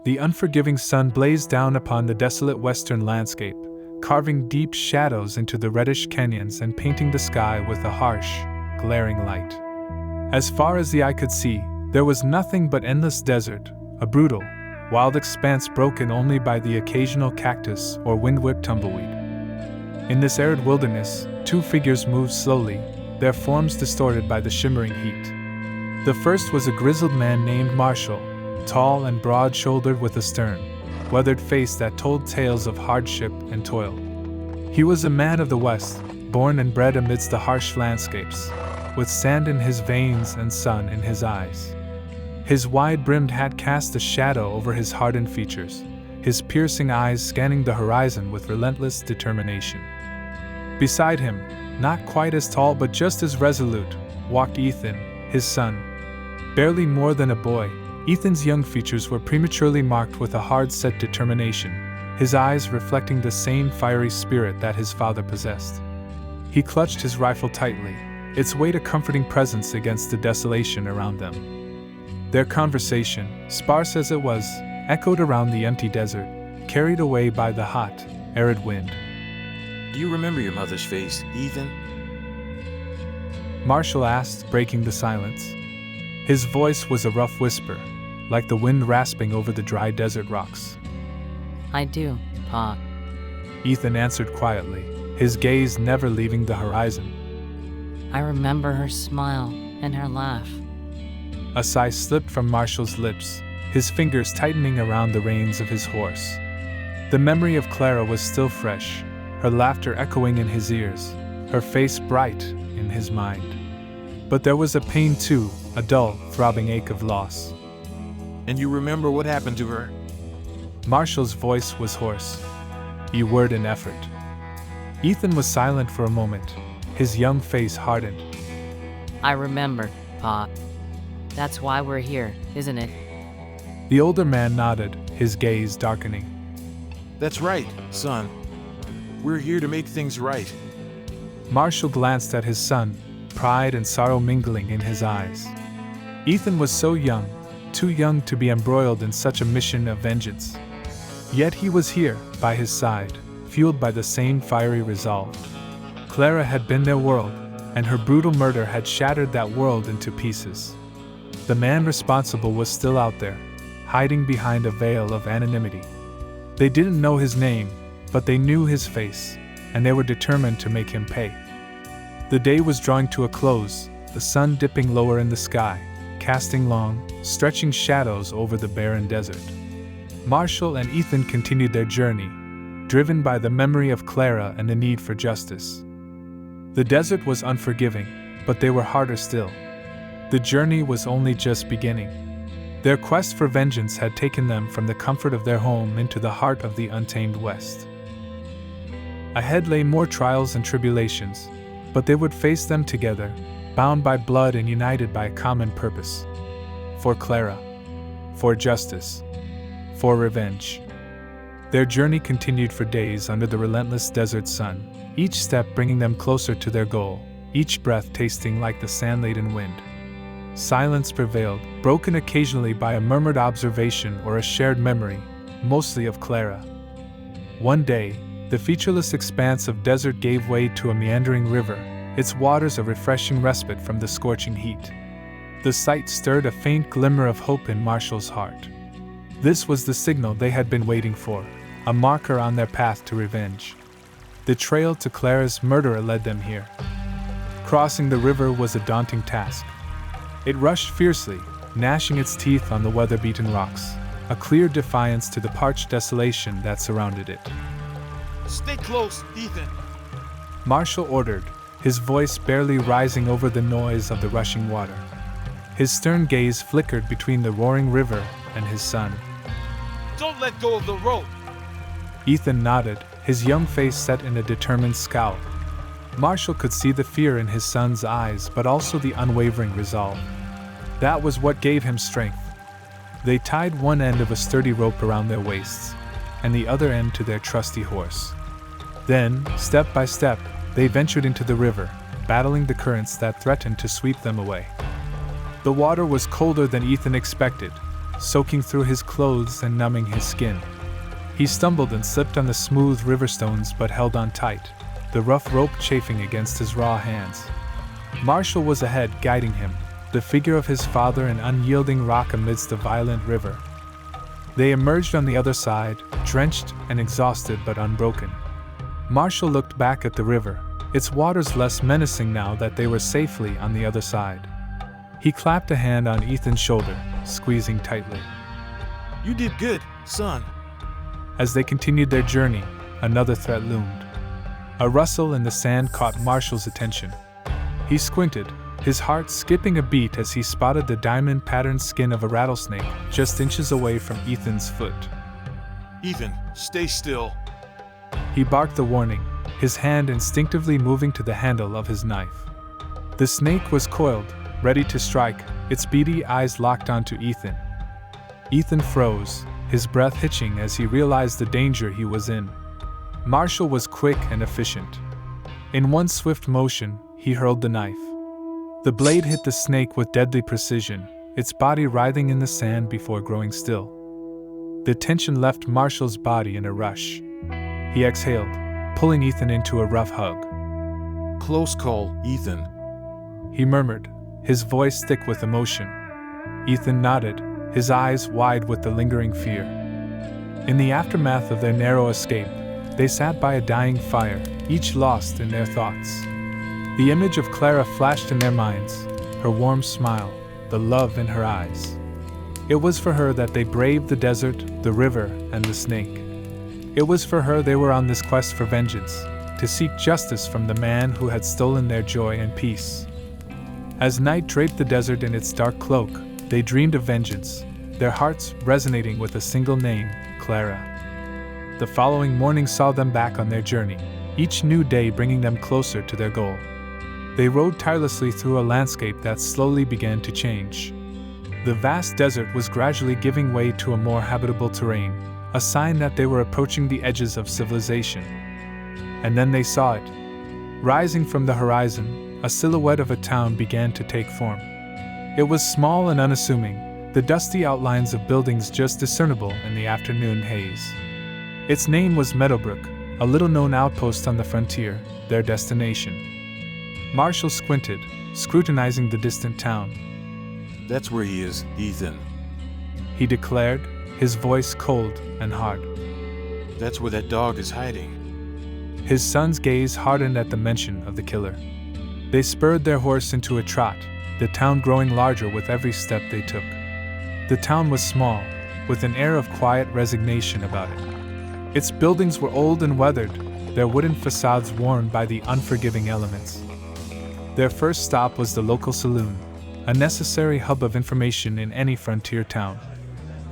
The unforgiving sun blazed down upon the desolate western landscape, carving deep shadows into the reddish canyons and painting the sky with a harsh, glaring light. As far as the eye could see, there was nothing but endless desert, a brutal, wild expanse broken only by the occasional cactus or wind-whipped tumbleweed. In this arid wilderness, two figures moved slowly, their forms distorted by the shimmering heat. The first was a grizzled man named Marshall, tall and broad-shouldered with a stern, weathered face that told tales of hardship and toil. He was a man of the West, born and bred amidst the harsh landscapes, with sand in his veins and sun in his eyes. His wide-brimmed hat cast a shadow over his hardened features, his piercing eyes scanning the horizon with relentless determination. Beside him, not quite as tall but just as resolute, walked Ethan, his son. Barely more than a boy, Ethan's young features were prematurely marked with a hard-set determination, his eyes reflecting the same fiery spirit that his father possessed. He clutched his rifle tightly, its weight a comforting presence against the desolation around them. Their conversation, sparse as it was, echoed around the empty desert, carried away by the hot, arid wind. Do you remember your mother's face, Ethan? Marshall asked, breaking the silence. His voice was a rough whisper, like the wind rasping over the dry desert rocks. I do, Pa. Ethan answered quietly, his gaze never leaving the horizon. I remember her smile and her laugh. A sigh slipped from Marshall's lips, his fingers tightening around the reins of his horse. The memory of Clara was still fresh, her laughter echoing in his ears, her face bright in his mind. But there was a pain too, a dull, throbbing ache of loss. And you remember what happened to her? Marshall's voice was hoarse, a word in effort. Ethan was silent for a moment, his young face hardened. I remember, Pa. That's why we're here, isn't it? The older man nodded, his gaze darkening. That's right, son. We're here to make things right. Marshall glanced at his son, pride and sorrow mingling in his eyes. Ethan was so young, too young to be embroiled in such a mission of vengeance. Yet he was here, by his side, fueled by the same fiery resolve. Clara had been their world, and her brutal murder had shattered that world into pieces. The man responsible was still out there, hiding behind a veil of anonymity. They didn't know his name, but they knew his face, and they were determined to make him pay. The day was drawing to a close, the sun dipping lower in the sky, casting long, stretching shadows over the barren desert. Marshall and Ethan continued their journey, driven by the memory of Clara and the need for justice. The desert was unforgiving, but they were harder still. The journey was only just beginning. Their quest for vengeance had taken them from the comfort of their home into the heart of the untamed West. Ahead lay more trials and tribulations, but they would face them together, bound by blood and united by a common purpose. For Clara. For justice. For revenge. Their journey continued for days under the relentless desert sun, each step bringing them closer to their goal, each breath tasting like the sand-laden wind. Silence prevailed, broken occasionally by a murmured observation or a shared memory, mostly of Clara. One day, the featureless expanse of desert gave way to a meandering river, its waters a refreshing respite from the scorching heat. The sight stirred a faint glimmer of hope in Marshall's heart. This was the signal they had been waiting for, a marker on their path to revenge. The trail to Clara's murderer led them here. Crossing the river was a daunting task. It rushed fiercely, gnashing its teeth on the weather-beaten rocks, a clear defiance to the parched desolation that surrounded it. Stay close, Ethan. Marshall ordered, his voice barely rising over the noise of the rushing water. His stern gaze flickered between the roaring river and his son. Don't let go of the rope. Ethan nodded, his young face set in a determined scowl. Marshall could see the fear in his son's eyes, but also the unwavering resolve. That was what gave him strength. They tied one end of a sturdy rope around their waists, and the other end to their trusty horse. Then, step by step, they ventured into the river, battling the currents that threatened to sweep them away. The water was colder than Ethan expected, soaking through his clothes and numbing his skin. He stumbled and slipped on the smooth river stones but held on tight, the rough rope chafing against his raw hands. Marshall was ahead, guiding him, the figure of his father an unyielding rock amidst the violent river. They emerged on the other side, drenched and exhausted but unbroken. Marshall looked back at the river, its waters less menacing now that they were safely on the other side. He clapped a hand on Ethan's shoulder, squeezing tightly. You did good, son. As they continued their journey, another threat loomed. A rustle in the sand caught Marshall's attention. He squinted, his heart skipping a beat as he spotted the diamond-patterned skin of a rattlesnake just inches away from Ethan's foot. Ethan, stay still. He barked a warning, his hand instinctively moving to the handle of his knife. The snake was coiled, ready to strike, its beady eyes locked onto Ethan. Ethan froze, his breath hitching as he realized the danger he was in. Marshall was quick and efficient. In one swift motion, he hurled the knife. The blade hit the snake with deadly precision, its body writhing in the sand before growing still. The tension left Marshall's body in a rush. He exhaled, pulling Ethan into a rough hug. Close call, Ethan. He murmured, his voice thick with emotion. Ethan nodded, his eyes wide with the lingering fear. In the aftermath of their narrow escape, they sat by a dying fire, each lost in their thoughts. The image of Clara flashed in their minds, her warm smile, the love in her eyes. It was for her that they braved the desert, the river, and the snake. It was for her they were on this quest for vengeance, to seek justice from the man who had stolen their joy and peace. As night draped the desert in its dark cloak, they dreamed of vengeance, their hearts resonating with a single name, Clara. The following morning saw them back on their journey, each new day bringing them closer to their goal. They rode tirelessly through a landscape that slowly began to change. The vast desert was gradually giving way to a more habitable terrain, a sign that they were approaching the edges of civilization. And then they saw it. Rising from the horizon, a silhouette of a town began to take form. It was small and unassuming, the dusty outlines of buildings just discernible in the afternoon haze. Its name was Meadowbrook, a little-known outpost on the frontier, their destination. Marshall squinted, scrutinizing the distant town. That's where he is, Ethan. He declared, his voice cold and hard. That's where that dog is hiding. His son's gaze hardened at the mention of the killer. They spurred their horse into a trot, the town growing larger with every step they took. The town was small, with an air of quiet resignation about it. Its buildings were old and weathered, their wooden facades worn by the unforgiving elements. Their first stop was the local saloon, a necessary hub of information in any frontier town.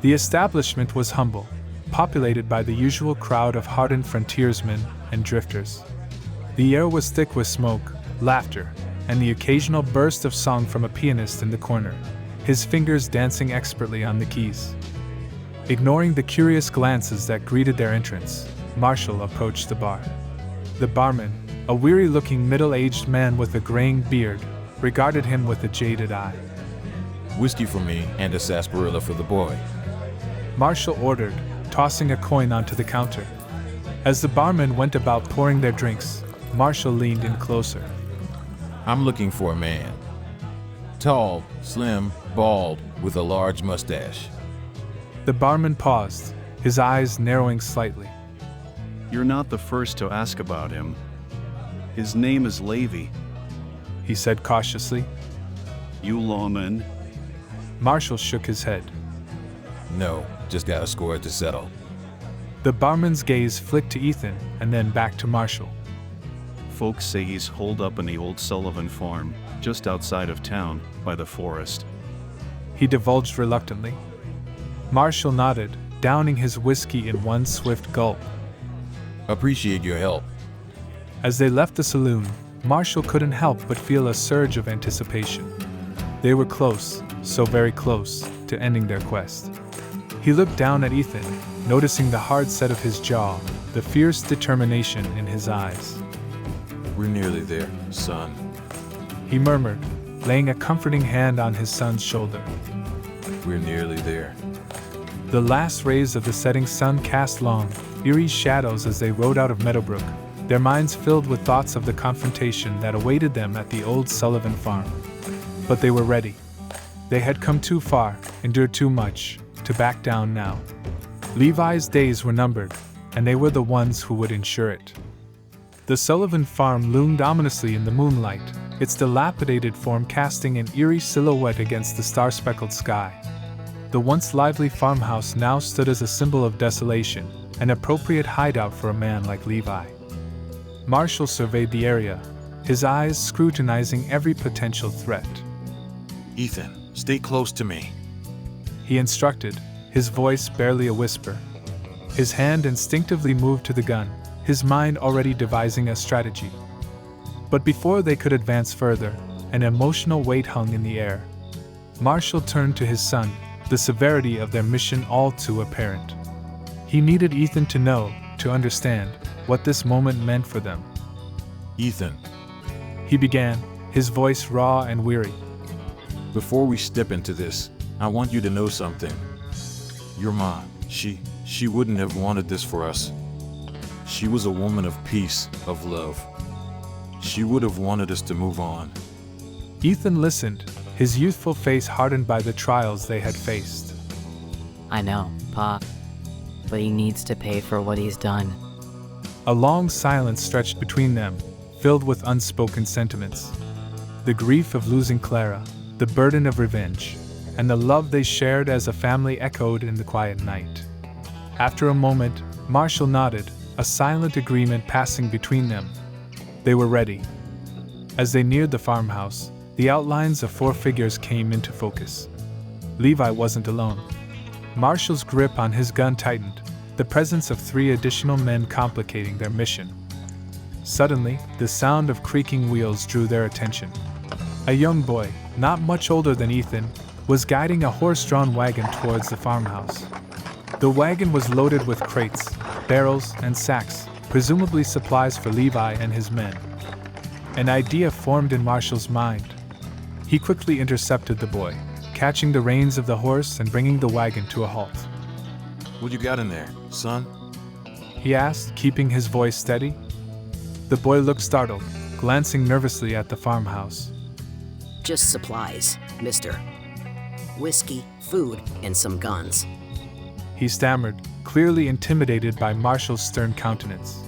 The establishment was humble, populated by the usual crowd of hardened frontiersmen and drifters. The air was thick with smoke, laughter, and the occasional burst of song from a pianist in the corner, his fingers dancing expertly on the keys. Ignoring the curious glances that greeted their entrance, Marshall approached the bar. The barman, a weary-looking middle-aged man with a graying beard, regarded him with a jaded eye. Whiskey for me and a sarsaparilla for the boy. Marshall ordered, tossing a coin onto the counter. As the barman went about pouring their drinks, Marshall leaned in closer. I'm looking for a man. Tall, slim, bald, with a large mustache. The barman paused, his eyes narrowing slightly. You're not the first to ask about him. His name is Levy. He said cautiously. You lawman? Marshall shook his head. No, just got a score to settle. The barman's gaze flicked to Ethan and then back to Marshall. Folks say he's holed up in the old Sullivan farm, just outside of town, by the forest. He divulged reluctantly. Marshall nodded, downing his whiskey in one swift gulp. Appreciate your help. As they left the saloon, Marshall couldn't help but feel a surge of anticipation. They were close, so very close, to ending their quest. He looked down at Ethan, noticing the hard set of his jaw, the fierce determination in his eyes. We're nearly there, son. He murmured, laying a comforting hand on his son's shoulder. We're nearly there. The last rays of the setting sun cast long, eerie shadows as they rode out of Meadowbrook, their minds filled with thoughts of the confrontation that awaited them at the old Sullivan farm. But they were ready. They had come too far, endured too much, to back down now. Levi's days were numbered, and they were the ones who would ensure it. The Sullivan farm loomed ominously in the moonlight, its dilapidated form casting an eerie silhouette against the star-speckled sky. The once lively farmhouse now stood as a symbol of desolation, an appropriate hideout for a man like Levi. Marshall surveyed the area, his eyes scrutinizing every potential threat. Ethan, stay close to me. He instructed, his voice barely a whisper. His hand instinctively moved to the gun, his mind already devising a strategy. But before they could advance further, an emotional weight hung in the air. Marshall turned to his son, the severity of their mission all too apparent. He needed Ethan to know, to understand, what this moment meant for them. Ethan, He began, his voice raw and weary. before we step into this, I want you to know something. Your mom, she wouldn't have wanted this for us. She was a woman of peace, of love. She would have wanted us to move on. Ethan listened, his youthful face hardened by the trials they had faced. I know, Pa. But he needs to pay for what he's done. A long silence stretched between them, filled with unspoken sentiments. The grief of losing Clara, the burden of revenge, and the love they shared as a family echoed in the quiet night. After a moment, Marshall nodded, a silent agreement passing between them. They were ready. As they neared the farmhouse, the outlines of 4 figures came into focus. Levi wasn't alone. Marshall's grip on his gun tightened, the presence of 3 additional men complicating their mission. Suddenly, the sound of creaking wheels drew their attention. A young boy, not much older than Ethan, was guiding a horse-drawn wagon towards the farmhouse. The wagon was loaded with crates, barrels, and sacks, presumably supplies for Levi and his men. An idea formed in Marshall's mind. He quickly intercepted the boy, catching the reins of the horse and bringing the wagon to a halt. What you got in there, son? He asked, keeping his voice steady. The boy looked startled, glancing nervously at the farmhouse. Just supplies, mister. Whiskey, food, and some guns. He stammered, clearly intimidated by Marshall's stern countenance.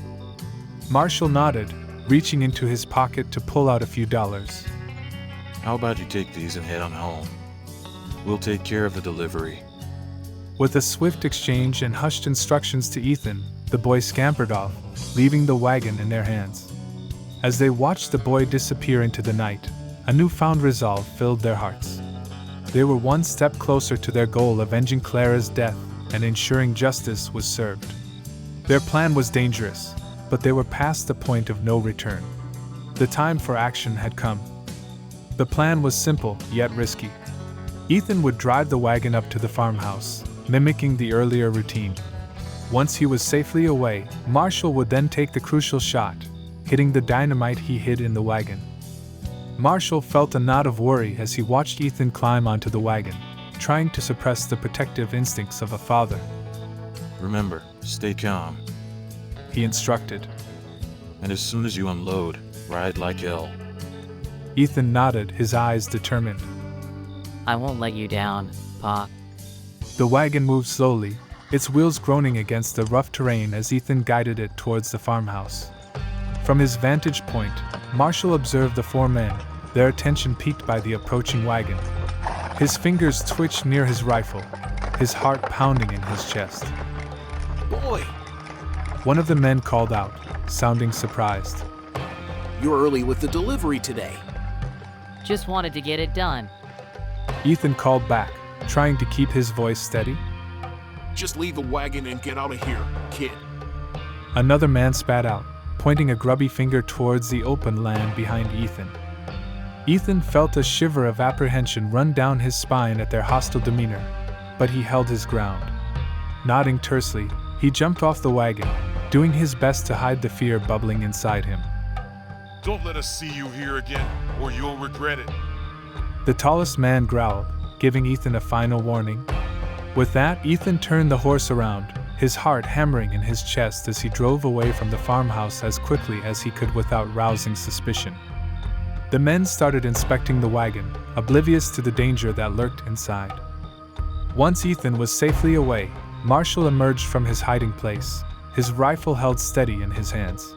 Marshall nodded, reaching into his pocket to pull out a few dollars. How about you take these and head on home? We'll take care of the delivery. With a swift exchange and hushed instructions to Ethan, the boy scampered off, leaving the wagon in their hands. As they watched the boy disappear into the night, a newfound resolve filled their hearts. They were one step closer to their goal, avenging Clara's death and ensuring justice was served. Their plan was dangerous, but they were past the point of no return. The time for action had come. The plan was simple, yet risky. Ethan would drive the wagon up to the farmhouse, mimicking the earlier routine. Once he was safely away, Marshall would then take the crucial shot, hitting the dynamite he hid in the wagon. Marshall felt a knot of worry as he watched Ethan climb onto the wagon, trying to suppress the protective instincts of a father. Remember, stay calm. He instructed. And as soon as you unload, ride like hell. Ethan nodded, his eyes determined. I won't let you down, Pa. The wagon moved slowly, its wheels groaning against the rough terrain as Ethan guided it towards the farmhouse. From his vantage point, Marshall observed the 4 men, their attention piqued by the approaching wagon. His fingers twitched near his rifle, his heart pounding in his chest. Boy, One of the men called out, sounding surprised. you're early with the delivery today. Just wanted to get it done. Ethan called back, trying to keep his voice steady. Just leave the wagon and get out of here, kid. Another man spat out, pointing a grubby finger towards the open land behind Ethan. Ethan felt a shiver of apprehension run down his spine at their hostile demeanor, but he held his ground. Nodding tersely, he jumped off the wagon, doing his best to hide the fear bubbling inside him. Don't let us see you here again, or you'll regret it. The tallest man growled, giving Ethan a final warning. With that, Ethan turned the horse around, his heart hammering in his chest as he drove away from the farmhouse as quickly as he could without rousing suspicion. The men started inspecting the wagon, oblivious to the danger that lurked inside. Once Ethan was safely away, Marshall emerged from his hiding place, his rifle held steady in his hands.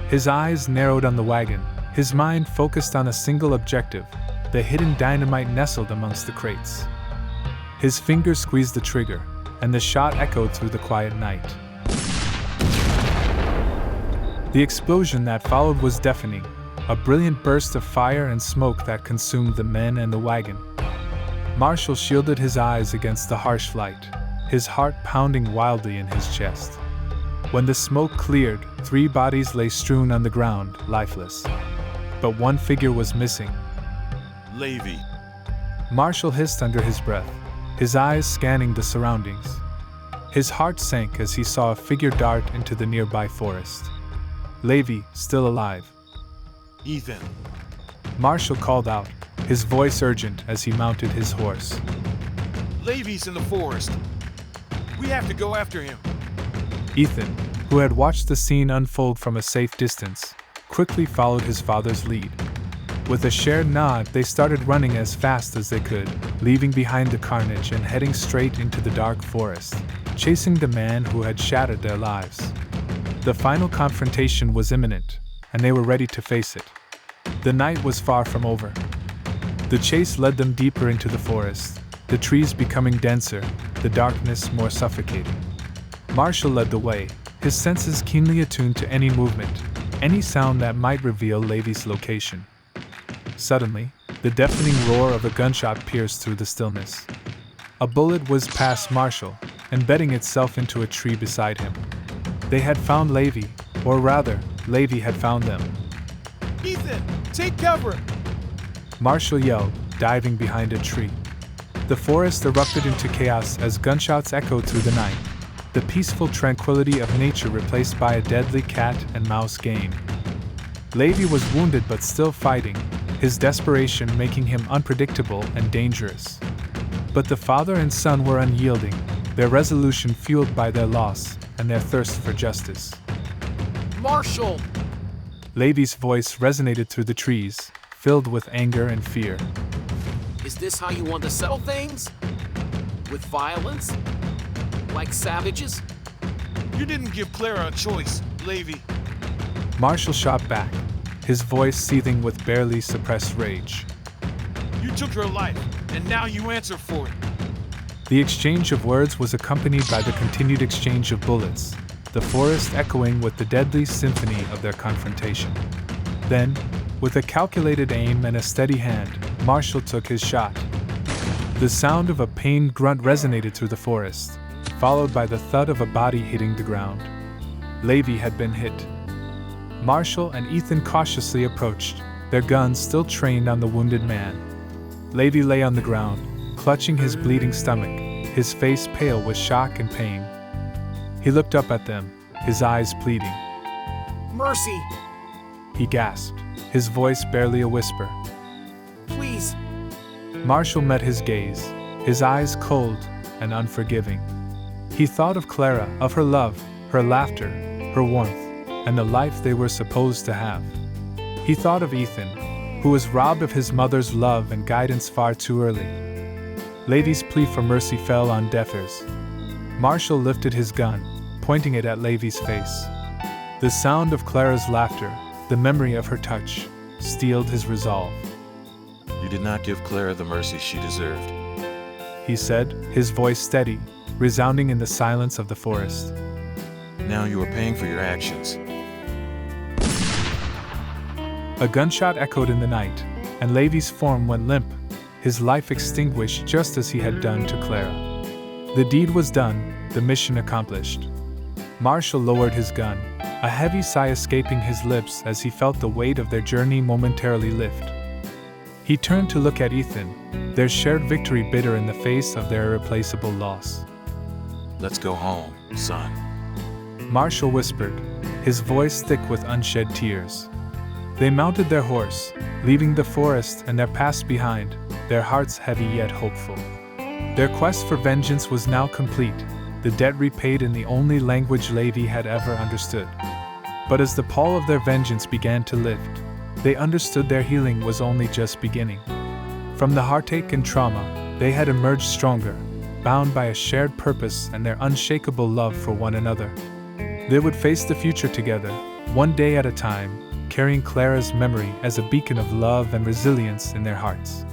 His eyes narrowed on the wagon, his mind focused on a single objective, the hidden dynamite nestled amongst the crates. His fingers squeezed the trigger, and the shot echoed through the quiet night. The explosion that followed was deafening, a brilliant burst of fire and smoke that consumed the men and the wagon. Marshall shielded his eyes against the harsh light, his heart pounding wildly in his chest. When the smoke cleared, 3 bodies lay strewn on the ground, lifeless. But one figure was missing. Levy. Marshall hissed under his breath, his eyes scanning the surroundings. His heart sank as he saw a figure dart into the nearby forest. Levy, still alive. Ethan. Marshall called out, his voice urgent as he mounted his horse. Levy's in the forest. We have to go after him. Ethan, who had watched the scene unfold from a safe distance, quickly followed his father's lead. With a shared nod, they started running as fast as they could, leaving behind the carnage and heading straight into the dark forest, chasing the man who had shattered their lives. The final confrontation was imminent, and they were ready to face it. The night was far from over. The chase led them deeper into the forest, the trees becoming denser, the darkness more suffocating. Marshall led the way, his senses keenly attuned to any movement, any sound that might reveal Levy's location. Suddenly, the deafening roar of a gunshot pierced through the stillness. A bullet whizzed past Marshall, embedding itself into a tree beside him. They had found Levy, or rather, Levy had found them. Ethan, take cover! Marshall yelled, diving behind a tree. The forest erupted into chaos as gunshots echoed through the night, the peaceful tranquility of nature replaced by a deadly cat and mouse game. Levy was wounded but still fighting, his desperation making him unpredictable and dangerous. But the father and son were unyielding, their resolution fueled by their loss and their thirst for justice. Marshall! Levy's voice resonated through the trees, filled with anger and fear. Is this how you want to settle things? With violence? Like savages? You didn't give Clara a choice, Levy. Marshall shot back, his voice seething with barely suppressed rage. You took her life, and now you answer for it. The exchange of words was accompanied by the continued exchange of bullets, the forest echoing with the deadly symphony of their confrontation. Then, with a calculated aim and a steady hand, Marshall took his shot. The sound of a pained grunt resonated through the forest, followed by the thud of a body hitting the ground. Levy had been hit. Marshall and Ethan cautiously approached, their guns still trained on the wounded man. Levy lay on the ground, clutching his bleeding stomach, his face pale with shock and pain. He looked up at them, his eyes pleading. Mercy! He gasped, his voice barely a whisper. Please! Marshall met his gaze, his eyes cold and unforgiving. He thought of Clara, of her love, her laughter, her warmth, and the life they were supposed to have. He thought of Ethan, who was robbed of his mother's love and guidance far too early. Levy's plea for mercy fell on deaf ears. Marshall lifted his gun, pointing it at Levy's face. The sound of Clara's laughter, the memory of her touch, steeled his resolve. You did not give Clara the mercy she deserved, he said, his voice steady, resounding in the silence of the forest. Now you are paying for your actions. A gunshot echoed in the night, and Levy's form went limp, his life extinguished just as he had done to Clara. The deed was done, the mission accomplished. Marshall lowered his gun, a heavy sigh escaping his lips as he felt the weight of their journey momentarily lift. He turned to look at Ethan, their shared victory bitter in the face of their irreplaceable loss. Let's go home, son. Marshall whispered, his voice thick with unshed tears. They mounted their horse, leaving the forest and their past behind, their hearts heavy yet hopeful. Their quest for vengeance was now complete, the debt repaid in the only language Lady had ever understood. But as the pall of their vengeance began to lift, they understood their healing was only just beginning. From the heartache and trauma, they had emerged stronger, bound by a shared purpose and their unshakable love for one another. They would face the future together, one day at a time, carrying Clara's memory as a beacon of love and resilience in their hearts.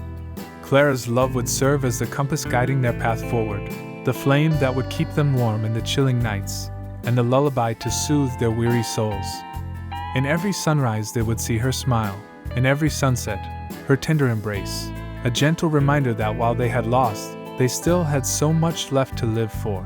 Clara's love would serve as the compass guiding their path forward, the flame that would keep them warm in the chilling nights, and the lullaby to soothe their weary souls. In every sunrise they would see her smile, in every sunset, her tender embrace, a gentle reminder that while they had lost, they still had so much left to live for.